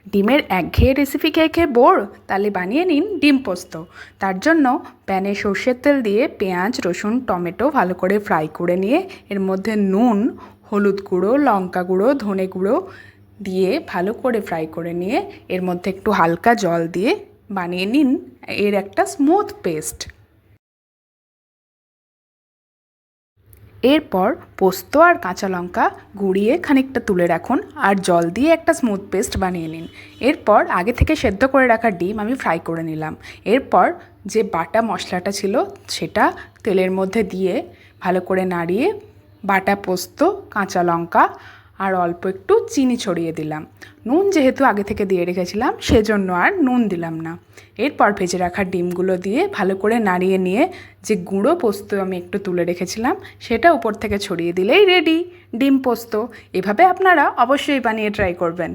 ডিমের একঘেয়ে রেসিপি খেয়ে খেয়ে বোর? তাহলে বানিয়ে নিন ডিম পোস্ত। তার জন্য প্যানে সর্ষের তেল দিয়ে পেঁয়াজ, রসুন, টমেটো ভালো করে ফ্রাই করে নিয়ে এর মধ্যে নুন, হলুদ গুঁড়ো, লঙ্কা গুঁড়ো, ধনে গুঁড়ো দিয়ে ভালো করে ফ্রাই করে নিয়ে এর মধ্যে একটু হালকা জল দিয়ে বানিয়ে নিন এর একটা স্মুথ পেস্ট। এরপর পোস্ত আর কাঁচা লঙ্কা গুঁড়িয়ে খানিকটা তুলে রাখুন আর জল দিয়ে একটা স্মুথ পেস্ট বানিয়ে নিন। এরপর আগে থেকে সেদ্ধ করে রাখা ডিম আমি ফ্রাই করে নিলাম। এরপর যে বাটা মশলাটা ছিল সেটা তেলের মধ্যে দিয়ে ভালো করে নাড়িয়ে বাটা পোস্ত, কাঁচা লঙ্কা আর অল্প একটু চিনি ছড়িয়ে দিলাম। নুন যেহেতু আগে থেকে দিয়ে রেখেছিলাম সেজন্য আর নুন দিলাম না। এরপর ভেজে রাখা ডিমগুলো দিয়ে ভালো করে নাড়িয়ে নিয়ে যে গুঁড়ো পোস্ত আমি একটু তুলে রেখেছিলাম সেটা উপর থেকে ছড়িয়ে দিলেই রেডি ডিম পোস্ত। এভাবে আপনারা অবশ্যই বানিয়ে ট্রাই করবেন।